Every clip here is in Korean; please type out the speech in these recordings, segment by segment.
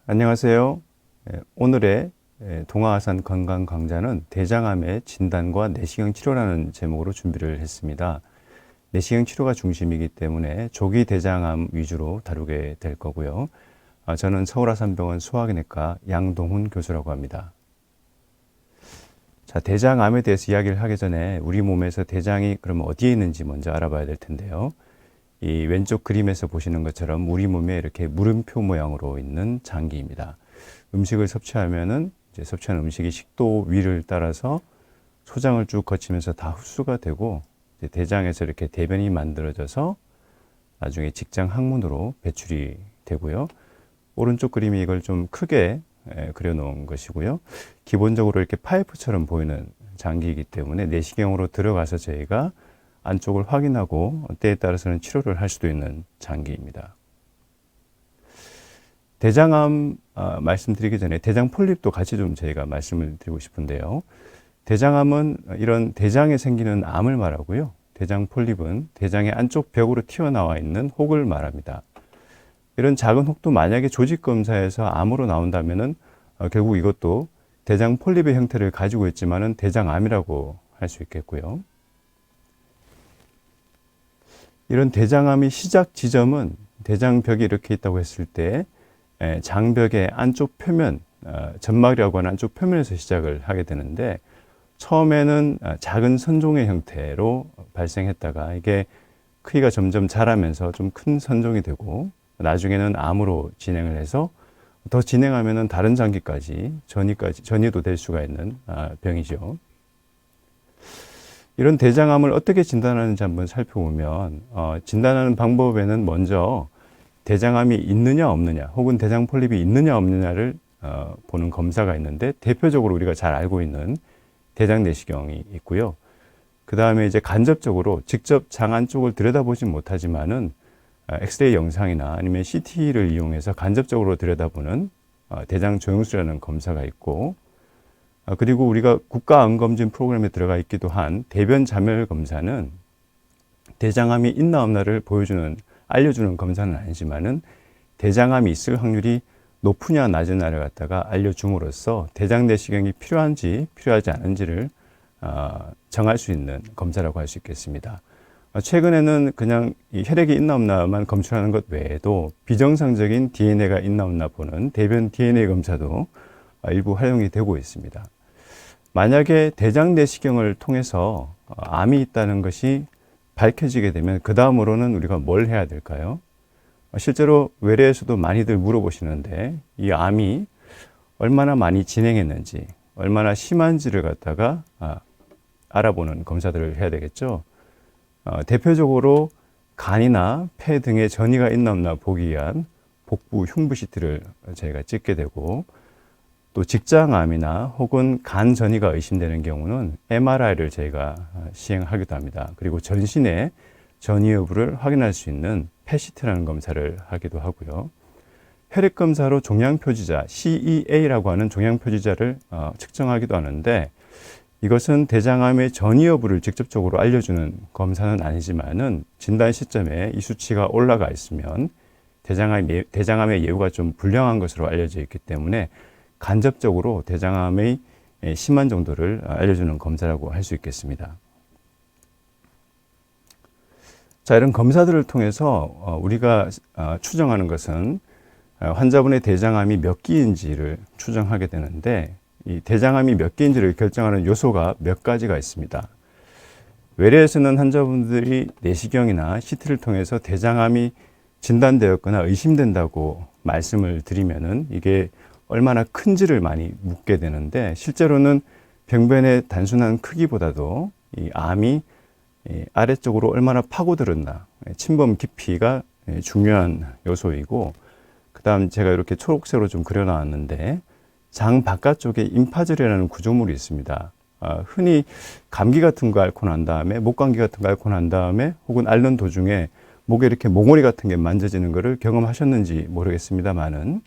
안녕하세요. 오늘의 동아아산 건강 강좌는 대장암의 진단과 내시경 치료라는 제목으로 준비를 했습니다. 내시경 치료가 중심이기 때문에 조기 대장암 위주로 다루게 될 거고요. 저는 서울아산병원 소화기내과 양동훈 교수라고 합니다. 자, 대장암에 대해서 이야기를 하기 전에 우리 몸에서 대장이 그럼 어디에 있는지 먼저 알아봐야 될 텐데요. 이 왼쪽 그림에서 보시는 것처럼 우리 몸에 이렇게 물음표 모양으로 있는 장기입니다. 음식을 섭취하면은 이제 섭취한 음식이 식도 위를 따라서 소장을 쭉 거치면서 다 흡수가 되고 이제 대장에서 이렇게 대변이 만들어져서 나중에 직장 항문으로 배출이 되고요. 오른쪽 그림이 이걸 좀 크게 그려놓은 것이고요. 기본적으로 이렇게 파이프처럼 보이는 장기이기 때문에 내시경으로 들어가서 저희가 안쪽을 확인하고 때에 따라서는 치료를 할 수도 있는 장기입니다. 대장암 말씀드리기 전에 대장 폴립도 같이 좀 저희가 말씀을 드리고 싶은데요. 대장암은 이런 대장에 생기는 암을 말하고요. 대장 폴립은 대장의 안쪽 벽으로 튀어나와 있는 혹을 말합니다. 이런 작은 혹도 만약에 조직 검사에서 암으로 나온다면은 결국 이것도 대장 폴립의 형태를 가지고 있지만은 대장암이라고 할 수 있겠고요. 이런 대장암의 시작 지점은 대장벽이 이렇게 있다고 했을 때 장벽의 안쪽 표면, 점막이라고 하는 안쪽 표면에서 시작을 하게 되는데 처음에는 작은 선종의 형태로 발생했다가 이게 크기가 점점 자라면서 좀 큰 선종이 되고 나중에는 암으로 진행을 해서 더 진행하면은 다른 장기까지 전이도 될 수가 있는 병이죠. 이런 대장암을 어떻게 진단하는지 한번 살펴보면 진단하는 방법에는 먼저 대장암이 있느냐 없느냐 혹은 대장 폴립이 있느냐 없느냐를 보는 검사가 있는데 대표적으로 우리가 잘 알고 있는 대장 내시경이 있고요. 그 다음에 이제 간접적으로 직접 장 안쪽을 들여다보진 못하지만은 엑스레이 영상이나 아니면 CT를 이용해서 간접적으로 들여다보는 대장 조영술이라는 검사가 있고 그리고 우리가 국가암검진 프로그램에 들어가 있기도 한 대변 자멸 검사는 대장암이 있나 없나를 알려주는 검사는 아니지만은 대장암이 있을 확률이 높으냐 낮으냐를 갖다가 알려줌으로써 대장 내시경이 필요한지 필요하지 않은지를 정할 수 있는 검사라고 할 수 있겠습니다. 최근에는 그냥 이 혈액이 있나 없나만 검출하는 것 외에도 비정상적인 DNA가 있나 없나 보는 대변 DNA 검사도 일부 활용이 되고 있습니다. 만약에 대장 내시경을 통해서 암이 있다는 것이 밝혀지게 되면 그 다음으로는 우리가 뭘 해야 될까요? 실제로 외래에서도 많이들 물어보시는데 이 암이 얼마나 많이 진행했는지 얼마나 심한지를 갖다가 알아보는 검사들을 해야 되겠죠. 대표적으로 간이나 폐 등에 전이가 있나 없나 보기 위한 복부 흉부 CT를 저희가 찍게 되고 또 직장암이나 혹은 간 전이가 의심되는 경우는 MRI를 저희가 시행하기도 합니다. 그리고 전신의 전이 여부를 확인할 수 있는 PET-CT라는 검사를 하기도 하고요. 혈액 검사로 종양표지자 CEA라고 하는 종양표지자를 측정하기도 하는데 이것은 대장암의 전이 여부를 직접적으로 알려주는 검사는 아니지만은 진단 시점에 이 수치가 올라가 있으면 대장암의 예후가 좀 불량한 것으로 알려져 있기 때문에 간접적으로 대장암의 심한 정도를 알려주는 검사라고 할 수 있겠습니다. 자, 이런 검사들을 통해서 우리가 추정하는 것은 환자분의 대장암이 몇 기인지를 추정하게 되는데 이 대장암이 몇 개인지를 결정하는 요소가 몇 가지가 있습니다. 외래에서는 환자분들이 내시경이나 CT를 통해서 대장암이 진단되었거나 의심된다고 말씀을 드리면은 이게 얼마나 큰지를 많이 묻게 되는데 실제로는 병변의 단순한 크기보다도 이 암이 아래쪽으로 얼마나 파고들었나 침범 깊이가 중요한 요소이고 그 다음 제가 이렇게 초록색으로 좀 그려놨는데 장 바깥쪽에 임파절이라는 구조물이 있습니다. 흔히 감기 같은 거 앓고 난 다음에 목감기 같은 거 앓고 난 다음에 혹은 앓는 도중에 목에 이렇게 몽골이 같은 게 만져지는 것을 경험하셨는지 모르겠습니다만은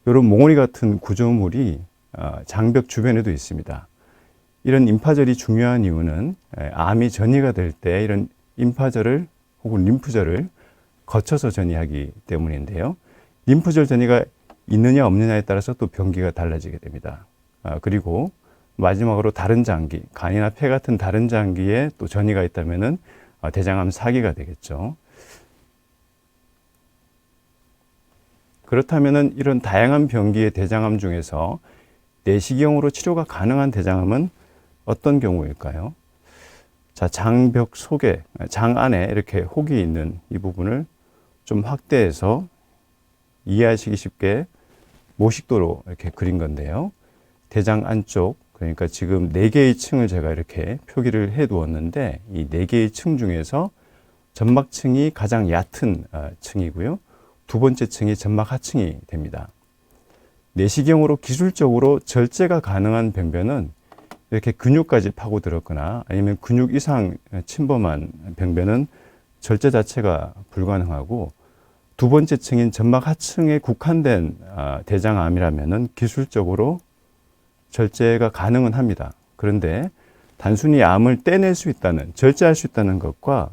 이런 몽골이 같은 구조물이 장벽 주변에도 있습니다. 이런 임파절이 중요한 이유는 암이 전이가 될 때 이런 임파절을 혹은 림프절을 거쳐서 전이하기 때문인데요. 림프절 전이가 있느냐 없느냐에 따라서 또 병기가 달라지게 됩니다. 그리고 마지막으로 다른 장기, 간이나 폐 같은 다른 장기에 또 전이가 있다면은 대장암 4기가 되겠죠. 그렇다면은 이런 다양한 병기의 대장암 중에서 내시경으로 치료가 가능한 대장암은 어떤 경우일까요? 자, 장벽 속에, 장 안에 이렇게 혹이 있는 이 부분을 좀 확대해서 이해하시기 쉽게 모식도로 이렇게 그린 건데요. 대장 안쪽, 그러니까 지금 4개의 층을 제가 이렇게 표기를 해 두었는데, 이 4개의 층 중에서 점막층이 가장 얕은 층이고요. 두 번째 층이 점막 하층이 됩니다. 내시경으로 기술적으로 절제가 가능한 병변은 이렇게 근육까지 파고들었거나 아니면 근육 이상 침범한 병변은 절제 자체가 불가능하고, 두 번째 층인 점막 하층에 국한된 대장암이라면은 기술적으로 절제가 가능은 합니다. 그런데 단순히 암을 떼낼 수 있다는, 절제할 수 있다는 것과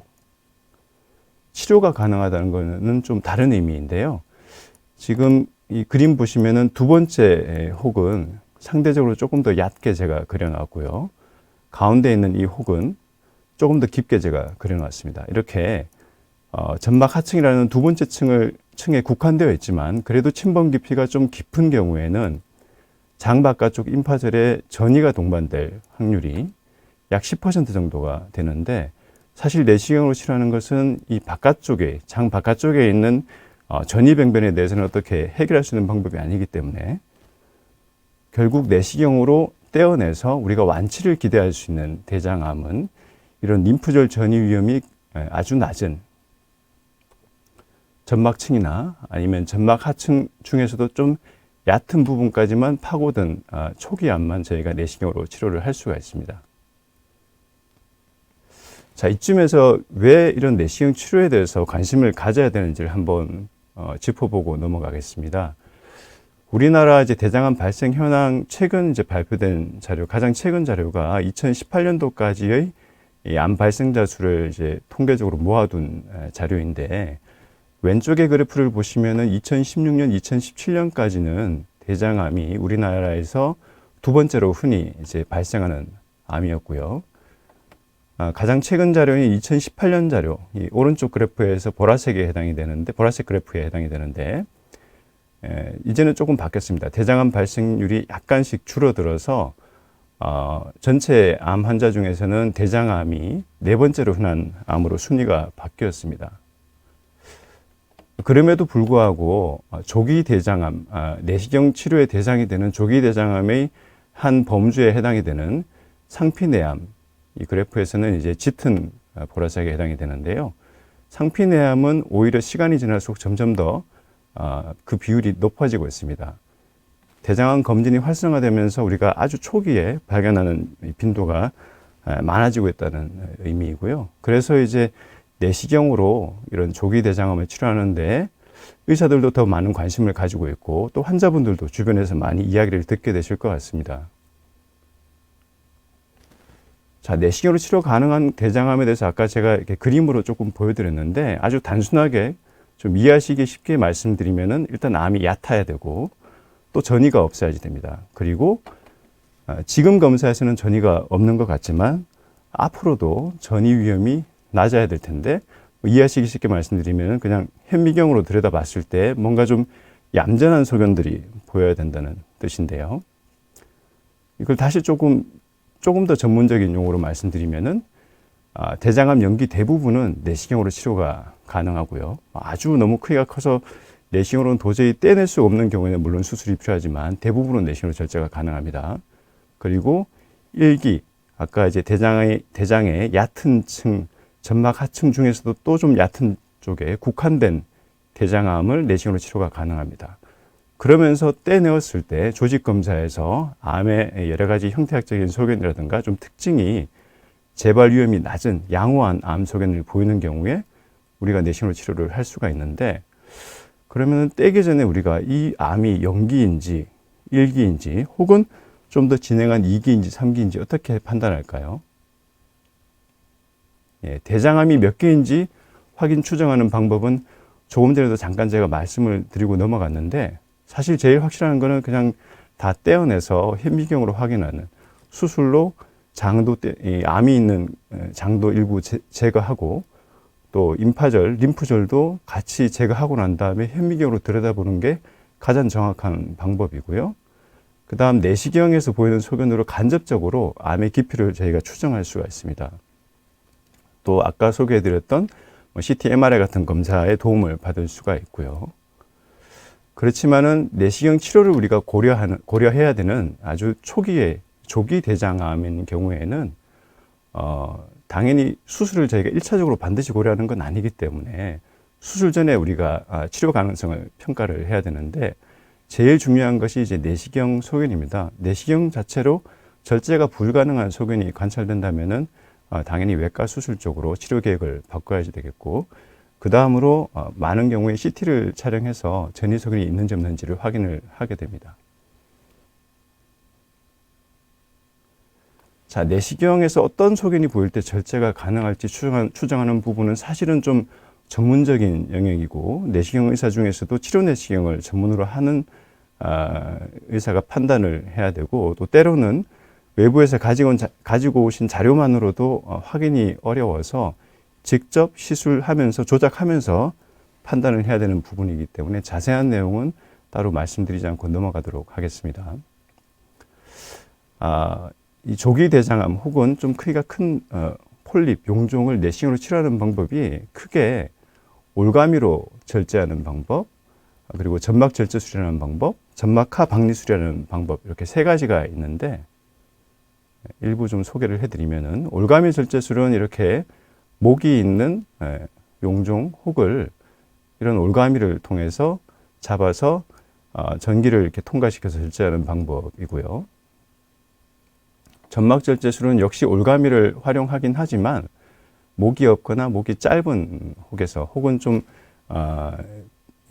치료가 가능하다는 것은 좀 다른 의미인데요. 지금 이 그림 보시면은 두 번째 혹은 상대적으로 조금 더 얕게 제가 그려놨고요. 가운데 있는 이 혹은 조금 더 깊게 제가 그려놨습니다. 이렇게 점막 하층이라는 두 번째 층에 국한되어 있지만 그래도 침범 깊이가 좀 깊은 경우에는 장 바깥쪽 임파절에 전이가 동반될 확률이 약 10% 정도가 되는데, 사실 내시경으로 치료하는 것은 이 바깥쪽에, 장 바깥쪽에 있는 전이병변에 대해서는 어떻게 해결할 수 있는 방법이 아니기 때문에 결국 내시경으로 떼어내서 우리가 완치를 기대할 수 있는 대장암은 이런 림프절 전이 위험이 아주 낮은 점막층이나 아니면 점막 하층 중에서도 좀 얕은 부분까지만 파고든 초기 암만 저희가 내시경으로 치료를 할 수가 있습니다. 자, 이쯤에서 왜 이런 내시경 치료에 대해서 관심을 가져야 되는지를 한번 짚어보고 넘어가겠습니다. 우리나라 이제 대장암 발생 현황 최근 이제 발표된 자료, 가장 최근 자료가 2018년도까지의 이 암 발생자 수를 이제 통계적으로 모아둔 자료인데, 왼쪽의 그래프를 보시면은 2016년, 2017년까지는 대장암이 우리나라에서 두 번째로 흔히 이제 발생하는 암이었고요. 가장 최근 자료인 2018년 자료, 이 오른쪽 그래프에서 보라색 그래프에 해당이 되는데, 이제는 조금 바뀌었습니다. 대장암 발생률이 약간씩 줄어들어서 전체 암 환자 중에서는 대장암이 네 번째로 흔한 암으로 순위가 바뀌었습니다. 그럼에도 불구하고 조기 대장암, 내시경 치료의 대상이 되는 조기 대장암의 한 범주에 해당이 되는 상피내암, 이 그래프에서는 이제 짙은 보라색에 해당이 되는데요. 상피내암은 오히려 시간이 지날수록 점점 더 그 비율이 높아지고 있습니다. 대장암 검진이 활성화되면서 우리가 아주 초기에 발견하는 빈도가 많아지고 있다는 의미이고요. 그래서 이제 내시경으로 이런 조기 대장암을 치료하는데 의사들도 더 많은 관심을 가지고 있고, 또 환자분들도 주변에서 많이 이야기를 듣게 되실 것 같습니다. 자, 내시경으로 치료 가능한 대장암에 대해서 아까 제가 이렇게 그림으로 조금 보여드렸는데, 아주 단순하게 좀 이해하시기 쉽게 말씀드리면은 일단 암이 얕아야 되고 또 전이가 없어야지 됩니다. 그리고 지금 검사에서는 전이가 없는 것 같지만 앞으로도 전이 위험이 낮아야 될 텐데, 이해하시기 쉽게 말씀드리면 그냥 현미경으로 들여다봤을 때 뭔가 좀 얌전한 소견들이 보여야 된다는 뜻인데요. 이걸 다시 조금 더 전문적인 용어로 말씀드리면은 대장암 연기 대부분은 내시경으로 치료가 가능하고요. 아주 너무 크기가 커서 내시경으로는 도저히 떼낼 수 없는 경우에는 물론 수술이 필요하지만 대부분은 내시경으로 절제가 가능합니다. 그리고 1기, 아까 이제 대장의 얕은 층, 점막 하층 중에서도 또 좀 얕은 쪽에 국한된 대장암을 내시경으로 치료가 가능합니다. 그러면서 떼내었을 때 조직 검사에서 암의 여러 가지 형태학적인 소견이라든가 좀 특징이 재발 위험이 낮은 양호한 암 소견을 보이는 경우에 우리가 내시경으로 치료를 할 수가 있는데, 그러면 떼기 전에 우리가 이 암이 연기인지 1기인지 혹은 좀 더 진행한 2기인지 3기인지 어떻게 판단할까요? 대장암이 몇 개인지 확인 추정하는 방법은 조금 전에도 잠깐 제가 말씀을 드리고 넘어갔는데, 사실 제일 확실한 거는 그냥 다 떼어내서 현미경으로 확인하는 수술로 이 암이 있는 장도 일부 제거하고 또 임파절, 림프절도 같이 제거하고 난 다음에 현미경으로 들여다보는 게 가장 정확한 방법이고요. 그 다음 내시경에서 보이는 소견으로 간접적으로 암의 깊이를 저희가 추정할 수가 있습니다. 또 아까 소개해드렸던 CT, MRI 같은 검사의 도움을 받을 수가 있고요. 그렇지만은 내시경 치료를 우리가 고려해야 되는 아주 조기 대장암인 경우에는 당연히 수술을 저희가 1차적으로 반드시 고려하는 건 아니기 때문에 수술 전에 우리가 치료 가능성을 평가를 해야 되는데 제일 중요한 것이 이제 내시경 소견입니다. 내시경 자체로 절제가 불가능한 소견이 관찰된다면은 당연히 외과 수술 쪽으로 치료 계획을 바꿔야 되겠고, 그 다음으로 많은 경우에 CT를 촬영해서 전이 소견이 있는지 없는지를 확인을 하게 됩니다. 자, 내시경에서 어떤 소견이 보일 때 절제가 가능할지 추정하는 부분은 사실은 좀 전문적인 영역이고, 내시경 의사 중에서도 치료 내시경을 전문으로 하는 의사가 판단을 해야 되고, 또 때로는 외부에서 가지고 오신 자료만으로도 확인이 어려워서 직접 시술하면서 조작하면서 판단을 해야 되는 부분이기 때문에 자세한 내용은 따로 말씀드리지 않고 넘어가도록 하겠습니다. 이 조기 대장암 혹은 좀 크기가 큰 폴립, 용종을 내시경으로 치료하는 방법이 크게 올가미로 절제하는 방법, 그리고 점막 절제술이라는 방법, 점막하 박리술이라는 방법, 이렇게 세 가지가 있는데 일부 좀 소개를 해드리면은, 올가미 절제술은 이렇게 목이 있는 용종 혹을 이런 올가미를 통해서 잡아서 전기를 이렇게 통과시켜서 절제하는 방법이고요. 점막 절제술은 역시 올가미를 활용하긴 하지만 목이 없거나 목이 짧은 혹에서 혹은 좀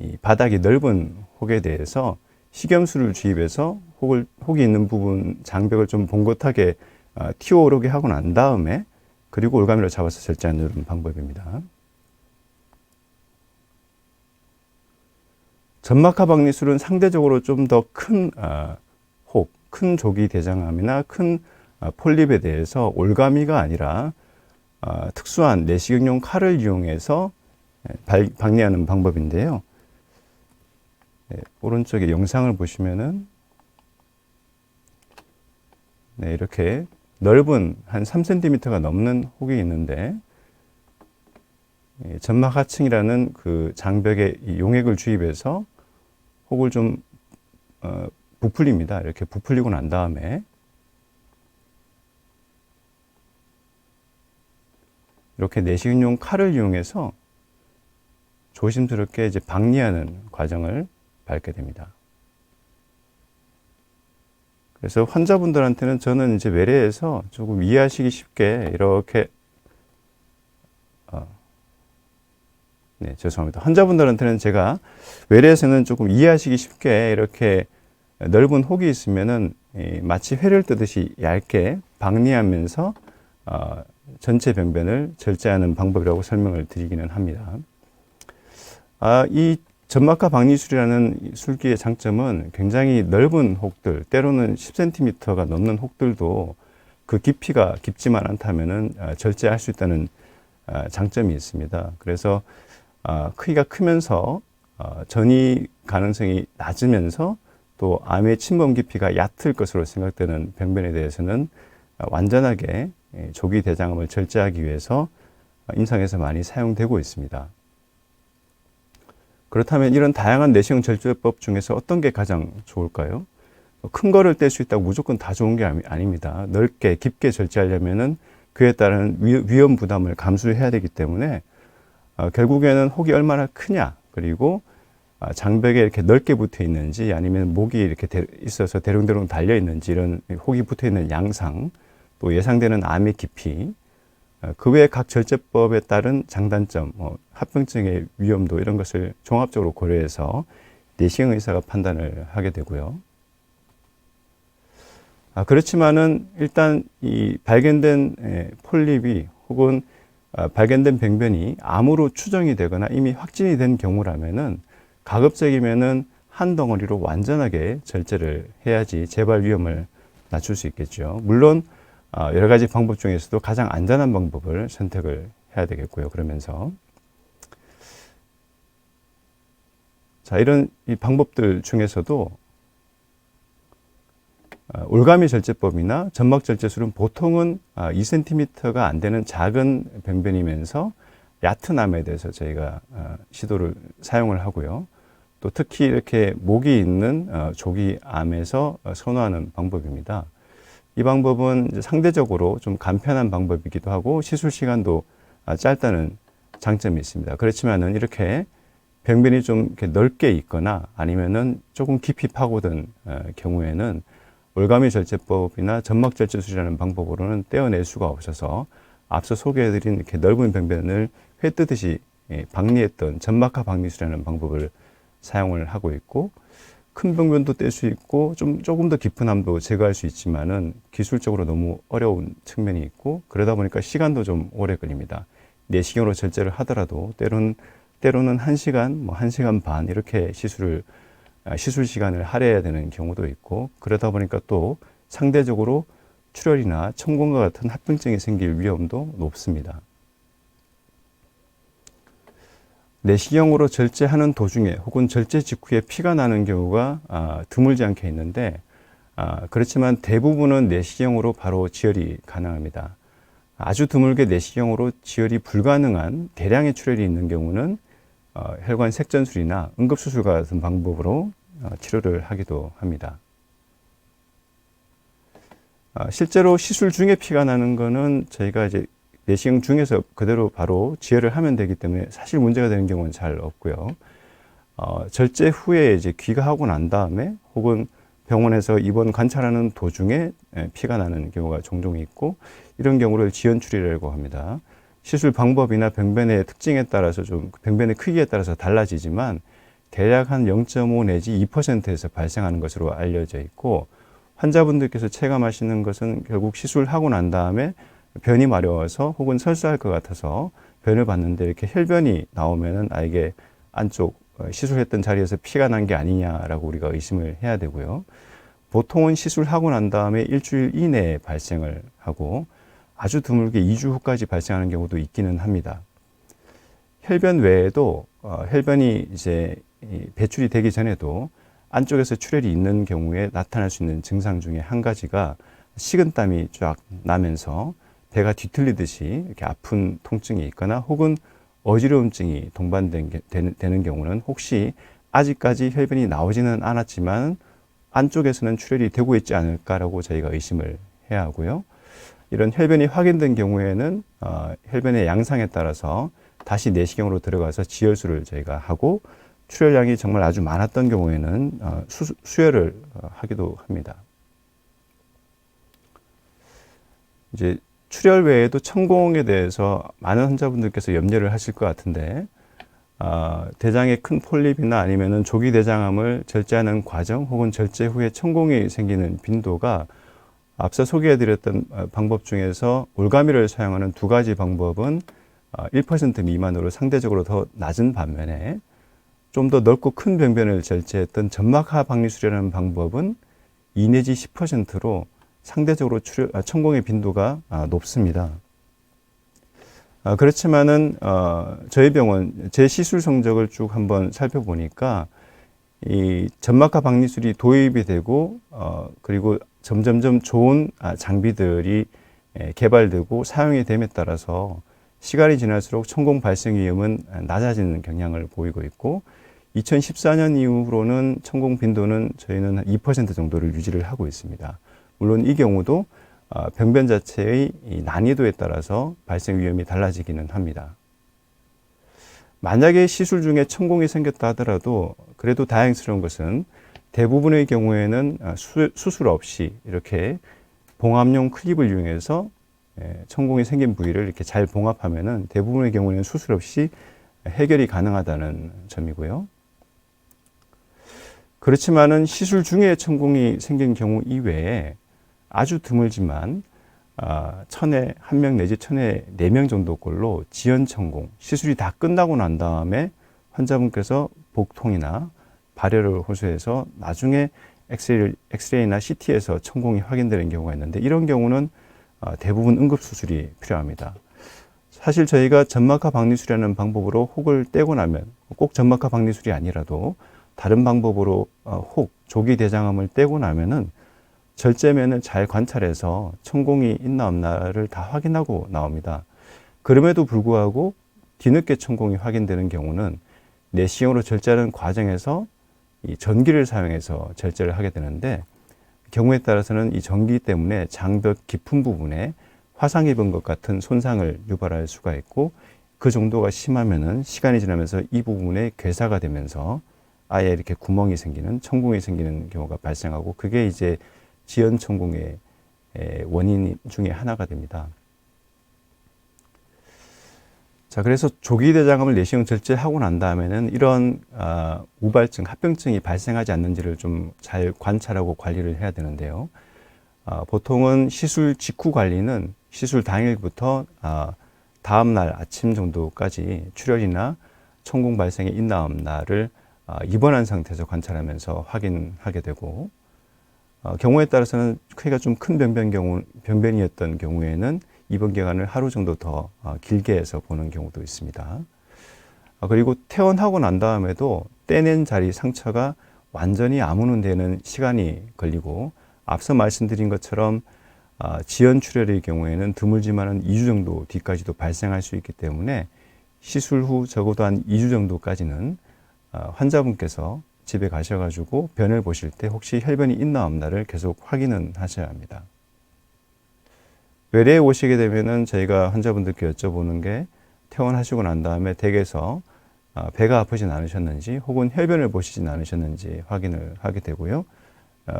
이 바닥이 넓은 혹에 대해서 식염수를 주입해서 혹이 있는 부분 장벽을 좀 봉긋하게 튀어오르게 하고 난 다음에 그리고 올가미로 잡아서 절제하는 방법입니다. 점막하 박리술은 상대적으로 좀 더 큰 혹, 큰 조기 대장암이나 큰 폴립에 대해서 올가미가 아니라 특수한 내시경용 칼을 이용해서 박리하는 방법인데요. 오른쪽에 영상을 보시면은 이렇게 넓은 한 3cm가 넘는 혹이 있는데, 점막하층이라는 그 장벽에 이 용액을 주입해서 혹을 좀 부풀립니다. 이렇게 부풀리고 난 다음에 이렇게 내시경용 칼을 이용해서 조심스럽게 이제 박리하는 과정을 밟게 됩니다. 그래서 환자분들한테는 저는 이제 외래에서 조금 이해하시기 쉽게 이렇게 죄송합니다. 환자분들한테는 제가 외래에서는 조금 이해하시기 쉽게 이렇게 넓은 혹이 있으면은 마치 회를 뜨듯이 얇게 박리하면서 전체 병변을 절제하는 방법이라고 설명을 드리기는 합니다. 이 점막하 박리술이라는 술기의 장점은 굉장히 넓은 혹들, 때로는 10cm가 넘는 혹들도 그 깊이가 깊지만 않다면은 절제할 수 있다는 장점이 있습니다. 그래서 크기가 크면서 전이 가능성이 낮으면서 또 암의 침범 깊이가 얕을 것으로 생각되는 병변에 대해서는 완전하게 조기 대장암을 절제하기 위해서 임상에서 많이 사용되고 있습니다. 그렇다면 이런 다양한 내시경 절제법 중에서 어떤 게 가장 좋을까요? 큰 거를 뗄 수 있다고 무조건 다 좋은 게 아닙니다. 넓게 깊게 절제하려면은 그에 따른 위험 부담을 감수해야 되기 때문에 결국에는 혹이 얼마나 크냐, 그리고 장벽에 이렇게 넓게 붙어 있는지 아니면 목이 이렇게 있어서 대롱대롱 달려 있는지, 이런 혹이 붙어 있는 양상, 또 예상되는 암의 깊이, 그 외에 각 절제법에 따른 장단점, 합병증의 위험도, 이런 것을 종합적으로 고려해서 내시경 의사가 판단을 하게 되고요. 그렇지만은 일단 이 발견된 폴립이 혹은 발견된 병변이 암으로 추정이 되거나 이미 확진이 된 경우라면은 가급적이면은 한 덩어리로 완전하게 절제를 해야지 재발 위험을 낮출 수 있겠죠. 물론 여러 가지 방법 중에서도 가장 안전한 방법을 선택을 해야 되겠고요. 그러면서 자, 이런 이 방법들 중에서도 올가미 절제법이나 점막 절제술은 보통은 2cm가 안 되는 작은 병변이면서 얕은 암에 대해서 저희가 시도를 사용을 하고요. 또 특히 이렇게 목이 있는 조기 암에서 선호하는 방법입니다. 이 방법은 상대적으로 좀 간편한 방법이기도 하고 시술 시간도 짧다는 장점이 있습니다. 그렇지만은 이렇게 병변이 좀 이렇게 넓게 있거나 아니면은 조금 깊이 파고든 경우에는 올가미 절제법이나 점막 절제술이라는 방법으로는 떼어낼 수가 없어서 앞서 소개해드린 이렇게 넓은 병변을 회 뜨듯이 박리했던 점막하 박리술이라는 방법을 사용을 하고 있고, 큰 병변도 뗄 수 있고 조금 더 깊은 암도 제거할 수 있지만은 기술적으로 너무 어려운 측면이 있고, 그러다 보니까 시간도 좀 오래 걸립니다. 내시경으로 절제를 하더라도 때로는 1시간, 1시간 반 이렇게 시술 시간을 할애해야 되는 경우도 있고, 그러다 보니까 또 상대적으로 출혈이나 청공과 같은 합병증이 생길 위험도 높습니다. 내시경으로 절제하는 도중에 혹은 절제 직후에 피가 나는 경우가 드물지 않게 있는데, 그렇지만 대부분은 내시경으로 바로 지혈이 가능합니다. 아주 드물게 내시경으로 지혈이 불가능한 대량의 출혈이 있는 경우는 혈관 색전술이나 응급수술 같은 방법으로 치료를 하기도 합니다. 실제로 시술 중에 피가 나는 거는 저희가 이제 내시경 중에서 그대로 바로 지혈을 하면 되기 때문에 사실 문제가 되는 경우는 잘 없고요. 절제 후에 이제 귀가하고 난 다음에 혹은 병원에서 입원 관찰하는 도중에 피가 나는 경우가 종종 있고, 이런 경우를 지연출혈이라고 합니다. 시술 방법이나 병변의 특징에 따라서 좀 병변의 크기에 따라서 달라지지만 대략 한 0.5 내지 2%에서 발생하는 것으로 알려져 있고, 환자분들께서 체감하시는 것은 결국 시술하고 난 다음에 변이 마려워서 혹은 설사할 것 같아서 변을 봤는데 이렇게 혈변이 나오면은 이게 안쪽 시술했던 자리에서 피가 난 게 아니냐라고 우리가 의심을 해야 되고요. 보통은 시술하고 난 다음에 일주일 이내에 발생을 하고 아주 드물게 2주 후까지 발생하는 경우도 있기는 합니다. 혈변 외에도 혈변이 이제 배출이 되기 전에도 안쪽에서 출혈이 있는 경우에 나타날 수 있는 증상 중에 한 가지가 식은땀이 쫙 나면서 배가 뒤틀리듯이 이렇게 아픈 통증이 있거나 혹은 어지러움증이 동반되는 경우는 혹시 아직까지 혈변이 나오지는 않았지만 안쪽에서는 출혈이 되고 있지 않을까라고 저희가 의심을 해야 하고요. 이런 혈변이 확인된 경우에는 혈변의 양상에 따라서 다시 내시경으로 들어가서 지혈술을 저희가 하고, 출혈량이 정말 아주 많았던 경우에는 수혈을 하기도 합니다. 이제 출혈 외에도 천공에 대해서 많은 환자분들께서 염려를 하실 것 같은데, 대장에 큰 폴립이나 아니면은 조기 대장암을 절제하는 과정 혹은 절제 후에 천공이 생기는 빈도가 앞서 소개해드렸던 방법 중에서 올가미를 사용하는 두 가지 방법은 1% 미만으로 상대적으로 더 낮은 반면에, 좀 더 넓고 큰 병변을 절제했던 점막하 박리술이라는 방법은 2 내지 10%로 상대적으로 천공의 빈도가 높습니다. 그렇지만은 저희 병원 제 시술 성적을 쭉 한번 살펴보니까 이 점막하 박리술이 도입이 되고 그리고 점점점 좋은 장비들이 개발되고 사용이 됨에 따라서 시간이 지날수록 천공 발생 위험은 낮아지는 경향을 보이고 있고, 2014년 이후로는 천공 빈도는 저희는 한 2% 정도를 유지를 하고 있습니다. 물론 이 경우도 병변 자체의 난이도에 따라서 발생 위험이 달라지기는 합니다. 만약에 시술 중에 천공이 생겼다 하더라도 그래도 다행스러운 것은 대부분의 경우에는 수술 없이 이렇게 봉합용 클립을 이용해서 천공이 생긴 부위를 이렇게 잘 봉합하면은 대부분의 경우에는 수술 없이 해결이 가능하다는 점이고요. 그렇지만은 시술 중에 천공이 생긴 경우 이외에 아주 드물지만 1000에 1명 내지 1000에 4명 정도꼴로 지연천공, 시술이 다 끝나고 난 다음에 환자분께서 복통이나 발열을 호소해서 나중에 엑스레이나 CT에서 천공이 확인되는 경우가 있는데 이런 경우는 대부분 응급수술이 필요합니다. 사실 저희가 점막하 박리술이라는 방법으로 혹을 떼고 나면 꼭 점막하 박리술이 아니라도 다른 방법으로 혹, 조기 대장암을 떼고 나면은 절제면을 잘 관찰해서 천공이 있나 없나를 다 확인하고 나옵니다. 그럼에도 불구하고 뒤늦게 천공이 확인되는 경우는 내시경으로 절제하는 과정에서 이 전기를 사용해서 절제를 하게 되는데 경우에 따라서는 이 전기 때문에 장벽 깊은 부분에 화상 입은 것 같은 손상을 유발할 수가 있고 그 정도가 심하면은 시간이 지나면서 이 부분에 괴사가 되면서 아예 이렇게 구멍이 생기는 천공이 생기는 경우가 발생하고 그게 이제 지연 천공의 원인 중에 하나가 됩니다. 자, 그래서 조기 대장암을 내시경 절제하고 난 다음에는 이런 우발증, 합병증이 발생하지 않는지를 좀 잘 관찰하고 관리를 해야 되는데요. 보통은 시술 직후 관리는 시술 당일부터 다음날 아침 정도까지 출혈이나 천공 발생이 있나 없나를 입원한 상태에서 관찰하면서 확인하게 되고 경우에 따라서는 크기가 좀 큰 병변이었던 경우에는 입원 기간을 하루 정도 더 길게 해서 보는 경우도 있습니다. 그리고 퇴원하고 난 다음에도 떼낸 자리 상처가 완전히 아무는 데는 시간이 걸리고 앞서 말씀드린 것처럼 지연 출혈의 경우에는 드물지만은 2주 정도 뒤까지도 발생할 수 있기 때문에 시술 후 적어도 한 2주 정도까지는 환자분께서 집에 가셔가지고 변을 보실 때 혹시 혈변이 있나 없나를 계속 확인은 하셔야 합니다. 외래에 오시게 되면은 저희가 환자분들께 여쭤보는 게 퇴원하시고 난 다음에 댁에서 배가 아프진 않으셨는지 혹은 혈변을 보시진 않으셨는지 확인을 하게 되고요.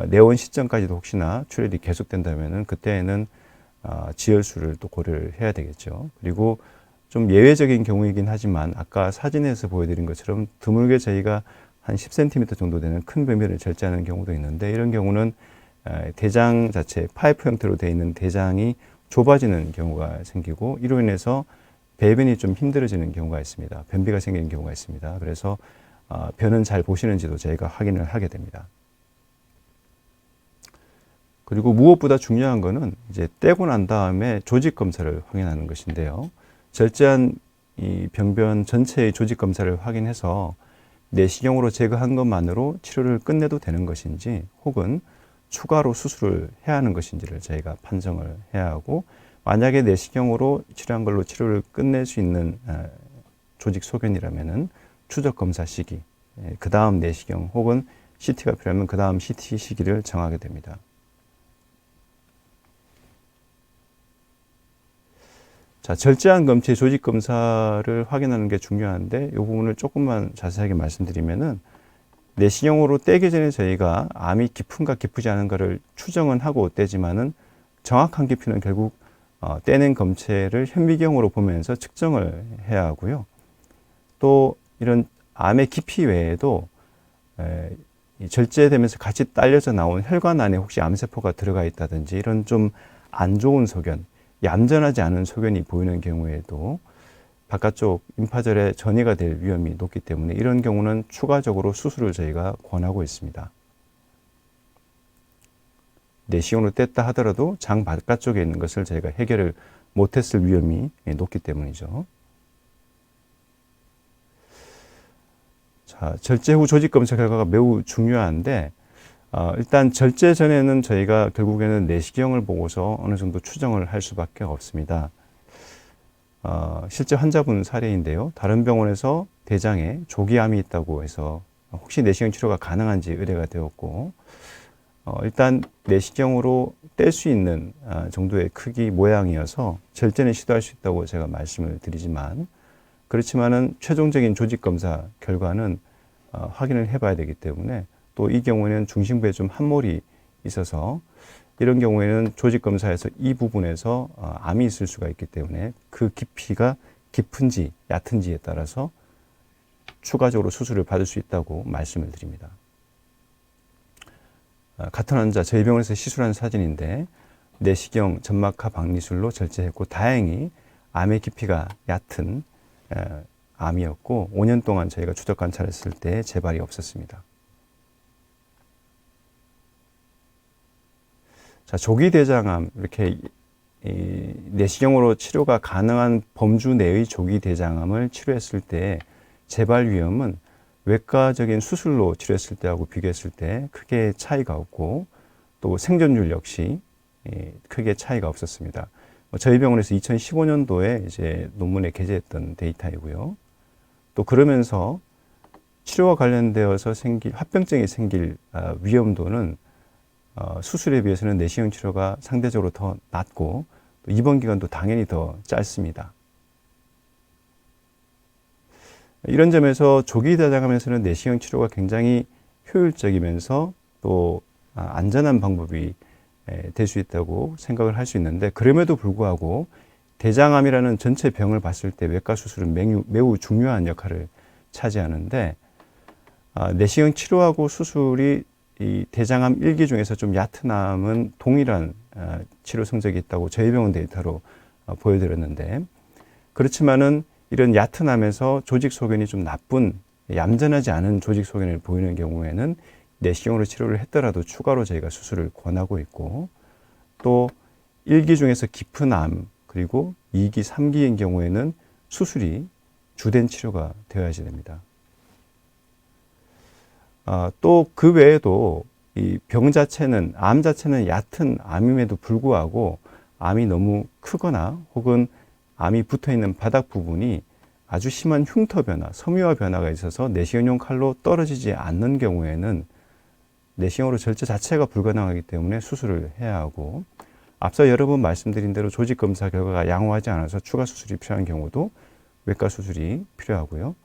내원 시점까지도 혹시나 출혈이 계속된다면은 그때에는 지혈술을 또 고려를 해야 되겠죠. 그리고 좀 예외적인 경우이긴 하지만 아까 사진에서 보여드린 것처럼 드물게 저희가 한 10cm 정도 되는 큰 변변을 절제하는 경우도 있는데 이런 경우는 대장 자체 파이프 형태로 되어 있는 대장이 좁아지는 경우가 생기고 이로 인해서 배변이 좀 힘들어지는 경우가 있습니다. 변비가 생기는 경우가 있습니다. 그래서 변은 잘 보시는지도 저희가 확인을 하게 됩니다. 그리고 무엇보다 중요한 거는 이제 떼고 난 다음에 조직 검사를 확인하는 것인데요. 절제한 이 병변 전체의 조직 검사를 확인해서 내시경으로 제거한 것만으로 치료를 끝내도 되는 것인지 혹은 추가로 수술을 해야 하는 것인지를 저희가 판정을 해야 하고 만약에 내시경으로 치료한 걸로 치료를 끝낼 수 있는 조직 소견이라면은 추적 검사 시기, 그 다음 내시경 혹은 CT가 필요하면 그 다음 CT 시기를 정하게 됩니다. 자, 절제한 검체의 조직 검사를 확인하는 게 중요한데 이 부분을 조금만 자세하게 말씀드리면은 내시경으로 떼기 전에 저희가 암이 깊은가 깊지 않은가를 추정은 하고 떼지만은 정확한 깊이는 결국 떼낸 검체를 현미경으로 보면서 측정을 해야 하고요. 또 이런 암의 깊이 외에도 절제되면서 같이 딸려져 나온 혈관 안에 혹시 암세포가 들어가 있다든지 이런 좀 안 좋은 소견, 얌전하지 않은 소견이 보이는 경우에도 바깥쪽 임파절에 전이가 될 위험이 높기 때문에 이런 경우는 추가적으로 수술을 저희가 권하고 있습니다. 내시경으로 뗐다 하더라도 장 바깥쪽에 있는 것을 저희가 해결을 못했을 위험이 높기 때문이죠. 자, 절제 후 조직 검사 결과가 매우 중요한데 일단 절제 전에는 저희가 결국에는 내시경을 보고서 어느 정도 추정을 할 수밖에 없습니다. 실제 환자분 사례인데요. 다른 병원에서 대장에 조기암이 있다고 해서 혹시 내시경 치료가 가능한지 의뢰가 되었고 일단 내시경으로 뗄 수 있는 정도의 크기 모양이어서 절제는 시도할 수 있다고 제가 말씀을 드리지만 그렇지만은 최종적인 조직 검사 결과는 확인을 해봐야 되기 때문에 또 이 경우에는 중심부에 좀 함몰이 있어서 이런 경우에는 조직 검사에서 이 부분에서 암이 있을 수가 있기 때문에 그 깊이가 깊은지 얕은지에 따라서 추가적으로 수술을 받을 수 있다고 말씀을 드립니다. 같은 환자 저희 병원에서 시술한 사진인데 내시경 점막하 박리술로 절제했고 다행히 암의 깊이가 얕은 암이었고 5년 동안 저희가 추적 관찰했을 때 재발이 없었습니다. 자, 조기 대장암, 이렇게 내시경으로 치료가 가능한 범주 내의 조기 대장암을 치료했을 때 재발 위험은 외과적인 수술로 치료했을 때하고 비교했을 때 크게 차이가 없고, 또 생존율 역시 크게 차이가 없었습니다. 저희 병원에서 2015년도에 이제 논문에 게재했던 데이터이고요. 또 그러면서 치료와 관련되어서 합병증이 생길 위험도는 수술에 비해서는 내시경 치료가 상대적으로 더 낮고, 또 입원 기간도 당연히 더 짧습니다. 이런 점에서 조기 대장암에서는 내시경 치료가 굉장히 효율적이면서 또 안전한 방법이 될 수 있다고 생각을 할 수 있는데, 그럼에도 불구하고 대장암이라는 전체 병을 봤을 때 외과 수술은 매우 중요한 역할을 차지하는데, 내시경 치료하고 수술이 이 대장암 1기 중에서 좀 얕은 암은 동일한 치료 성적이 있다고 저희 병원 데이터로 보여드렸는데, 그렇지만은 이런 얕은 암에서 조직 소견이 좀 나쁜, 얌전하지 않은 조직 소견을 보이는 경우에는 내시경으로 치료를 했더라도 추가로 저희가 수술을 권하고 있고, 또 1기 중에서 깊은 암, 그리고 2기, 3기인 경우에는 수술이 주된 치료가 되어야지 됩니다. 또 그 외에도 이 병 자체는, 암 자체는 얕은 암임에도 불구하고 암이 너무 크거나 혹은 암이 붙어 있는 바닥 부분이 아주 심한 흉터 변화, 섬유화 변화가 있어서 내시경용 칼로 떨어지지 않는 경우에는 내시경으로 절제 자체가 불가능하기 때문에 수술을 해야 하고, 앞서 여러 번 말씀드린 대로 조직 검사 결과가 양호하지 않아서 추가 수술이 필요한 경우도 외과 수술이 필요하고요.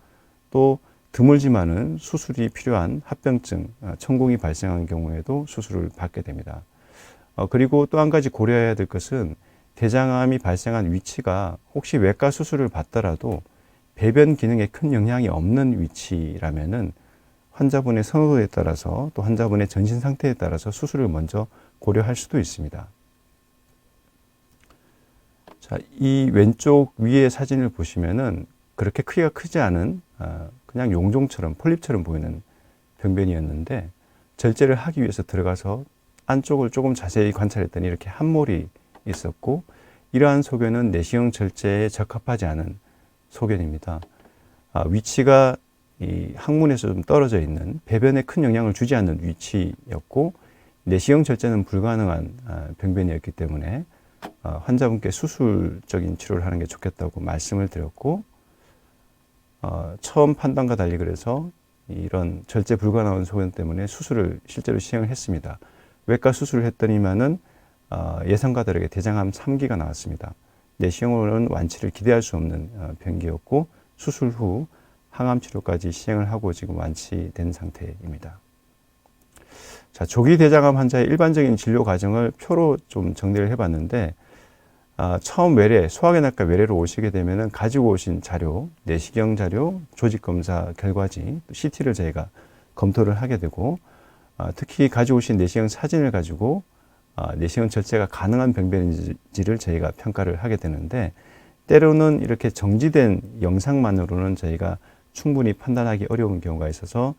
또 드물지만은 수술이 필요한 합병증, 천공이 발생한 경우에도 수술을 받게 됩니다. 그리고 또 한 가지 고려해야 될 것은 대장암이 발생한 위치가 혹시 외과 수술을 받더라도 배변 기능에 큰 영향이 없는 위치라면은 환자분의 선호도에 따라서, 또 환자분의 전신 상태에 따라서 수술을 먼저 고려할 수도 있습니다. 자, 이 왼쪽 위의 사진을 보시면은 그렇게 크기가 크지 않은 그냥 용종처럼, 폴립처럼 보이는 병변이었는데, 절제를 하기 위해서 들어가서 안쪽을 조금 자세히 관찰했더니 이렇게 함몰이 있었고, 이러한 소견은 내시경 절제에 적합하지 않은 소견입니다. 위치가 이 항문에서 좀 떨어져 있는, 배변에 큰 영향을 주지 않는 위치였고, 내시경 절제는 불가능한 병변이었기 때문에 환자분께 수술적인 치료를 하는 게 좋겠다고 말씀을 드렸고, 처음 판단과 달리 그래서 이런 절제 불가능한 소견 때문에 수술을 실제로 시행을 했습니다. 외과 수술을 했더니만은 예상과 다르게 대장암 3기가 나왔습니다. 내시경으로는 완치를 기대할 수 없는 병기였고, 수술 후 항암 치료까지 시행을 하고 지금 완치된 상태입니다. 자, 조기 대장암 환자의 일반적인 진료 과정을 표로 좀 정리를 해봤는데, 처음 외래, 소화기내과 외래로 오시게 되면은 가지고 오신 자료, 내시경 자료, 조직 검사 결과지, 또 CT를 저희가 검토를 하게 되고, 특히 가지고 오신 내시경 사진을 가지고 내시경 절제가 가능한 병변인지를 저희가 평가를 하게 되는데, 때로는 이렇게 정지된 영상만으로는 저희가 충분히 판단하기 어려운 경우가 있어서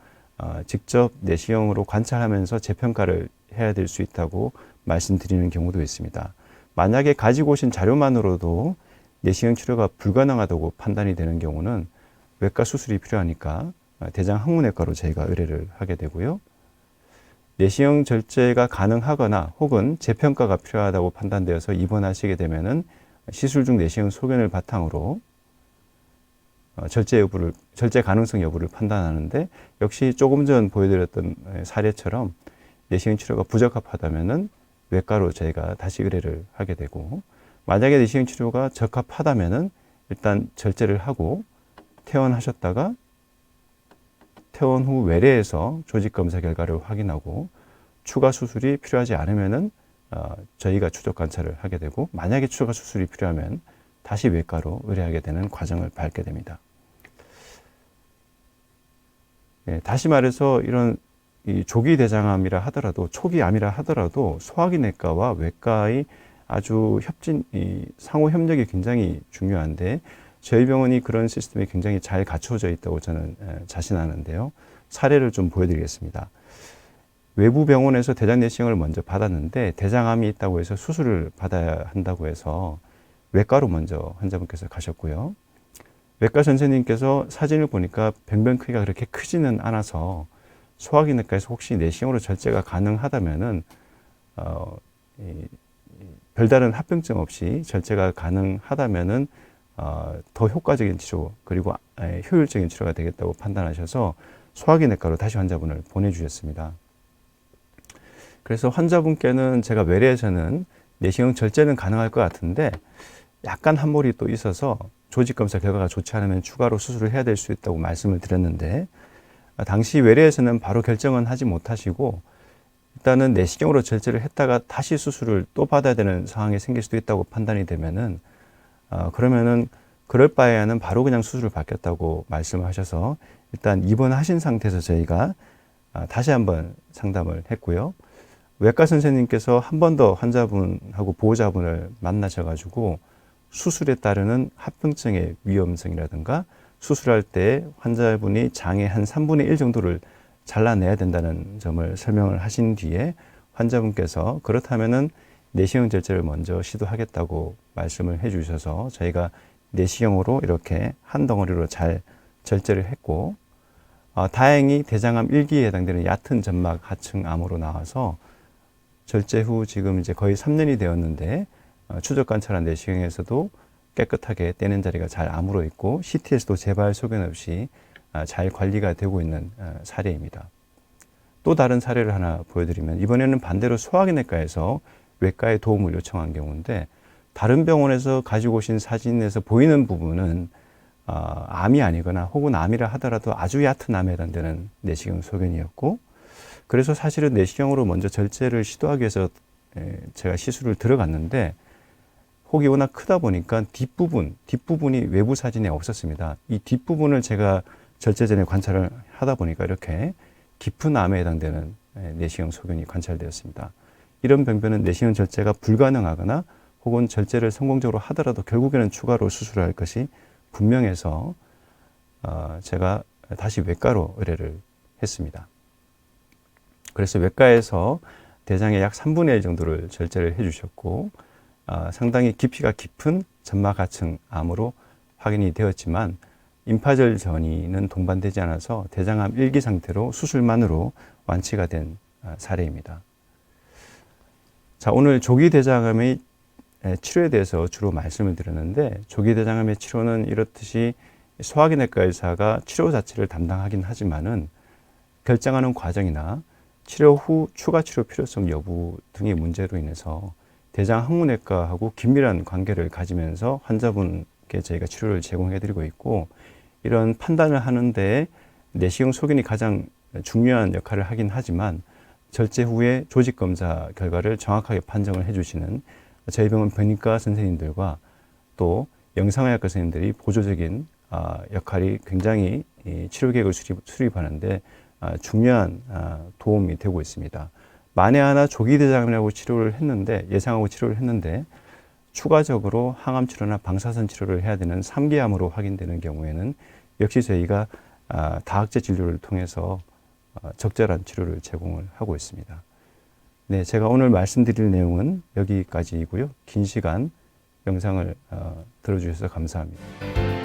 직접 내시경으로 관찰하면서 재평가를 해야 될 수 있다고 말씀드리는 경우도 있습니다. 만약에 가지고 오신 자료만으로도 내시경 치료가 불가능하다고 판단이 되는 경우는 외과 수술이 필요하니까 대장 항문외과로 저희가 의뢰를 하게 되고요. 내시경 절제가 가능하거나 혹은 재평가가 필요하다고 판단되어서 입원하시게 되면은 시술 중 내시경 소견을 바탕으로 절제 가능성 여부를 판단하는데, 역시 조금 전 보여드렸던 사례처럼 내시경 치료가 부적합하다면은 외과로 저희가 다시 의뢰를 하게 되고, 만약에 내시경 치료가 적합하다면은 일단 절제를 하고 퇴원하셨다가 퇴원 후 외래에서 조직 검사 결과를 확인하고, 추가 수술이 필요하지 않으면은 저희가 추적 관찰을 하게 되고, 만약에 추가 수술이 필요하면 다시 외과로 의뢰하게 되는 과정을 밟게 됩니다. 다시 말해서 이런 이 조기 대장암이라 하더라도, 초기 암이라 하더라도 소화기내과와 외과의 아주 상호 협력이 굉장히 중요한데, 저희 병원이 그런 시스템이 굉장히 잘 갖춰져 있다고 저는 자신하는데요. 사례를 좀 보여드리겠습니다. 외부 병원에서 대장 내시경을 먼저 받았는데 대장암이 있다고 해서 수술을 받아야 한다고 해서 외과로 먼저 환자분께서 가셨고요. 외과 선생님께서 사진을 보니까 변변 크기가 그렇게 크지는 않아서 소화기내과에서 혹시 내시경으로 절제가 가능하다면은 별다른 합병증 없이 절제가 가능하다면은 더 효과적인 치료 그리고 효율적인 치료가 되겠다고 판단하셔서 소화기내과로 다시 환자분을 보내주셨습니다. 그래서 환자분께는 제가 외래에서는 내시경 절제는 가능할 것 같은데 약간 함몰이 또 있어서 조직검사 결과가 좋지 않으면 추가로 수술을 해야 될 수 있다고 말씀을 드렸는데 당시 외래에서는 바로 결정은 하지 못하시고 일단은 내시경으로 절제를 했다가 다시 수술을 또 받아야 되는 상황이 생길 수도 있다고 판단이 되면은 그러면은 그럴 바에는 바로 그냥 수술을 받겠다고 말씀을 하셔서 일단 입원하신 상태에서 저희가 다시 한번 상담을 했고요. 외과 선생님께서 한 번 더 환자분하고 보호자분을 만나셔가지고 수술에 따르는 합병증의 위험성이라든가 수술할 때 환자분이 장의 한 3분의 1 정도를 잘라내야 된다는 점을 설명을 하신 뒤에 환자분께서 그렇다면은 내시경 절제를 먼저 시도하겠다고 말씀을 해 주셔서 저희가 내시경으로 이렇게 한 덩어리로 잘 절제를 했고 다행히 대장암 1기에 해당되는 얕은 점막 하층 암으로 나와서 절제 후 지금 이제 거의 3년이 되었는데 추적 관찰한 내시경에서도 깨끗하게 떼낸 자리가 잘 아물어 있고 CT에서도 재발 소견 없이 잘 관리가 되고 있는 사례입니다. 또 다른 사례를 하나 보여드리면 이번에는 반대로 소화기내과에서 외과의 도움을 요청한 경우인데 다른 병원에서 가지고 오신 사진에서 보이는 부분은 암이 아니거나 혹은 암이라 하더라도 아주 얕은 암에 해당되는 내시경 소견이었고 그래서 사실은 내시경으로 먼저 절제를 시도하기 위해서 제가 시술을 들어갔는데 혹이 워낙 크다 보니까 뒷부분이 외부 사진에 없었습니다. 이 뒷부분을 제가 절제 전에 관찰을 하다 보니까 이렇게 깊은 암에 해당되는 내시경 소견이 관찰되었습니다. 이런 병변은 내시경 절제가 불가능하거나 혹은 절제를 성공적으로 하더라도 결국에는 추가로 수술할 것이 분명해서 제가 다시 외과로 의뢰를 했습니다. 그래서 외과에서 대장의 약 3분의 1 정도를 절제를 해주셨고 상당히 깊이가 깊은 점막하층 암으로 확인이 되었지만 임파절 전이는 동반되지 않아서 대장암 1기 상태로 수술만으로 완치가 된 사례입니다. 자, 오늘 조기 대장암의 치료에 대해서 주로 말씀을 드렸는데 조기 대장암의 치료는 이렇듯이 소화기내과 의사가 치료 자체를 담당하긴 하지만은 결정하는 과정이나 치료 후 추가 치료 필요성 여부 등의 문제로 인해서 대장 항문외과하고 긴밀한 관계를 가지면서 환자분께 저희가 치료를 제공해 드리고 있고 이런 판단을 하는데 내시경 소견이 가장 중요한 역할을 하긴 하지만 절제 후에 조직검사 결과를 정확하게 판정을 해주시는 저희 병원 변이과 선생님들과 또 영상의학과 선생님들이 보조적인 역할이 굉장히 치료계획을 수립하는데 중요한 도움이 되고 있습니다. 만에 하나 조기 대장암이라고 치료를 했는데 예상하고 치료를 했는데 추가적으로 항암 치료나 방사선 치료를 해야 되는 3기암으로 확인되는 경우에는 역시 저희가 다학제 진료를 통해서 적절한 치료를 제공을 하고 있습니다. 네, 제가 오늘 말씀드릴 내용은 여기까지이고요. 긴 시간 영상을 들어주셔서 감사합니다.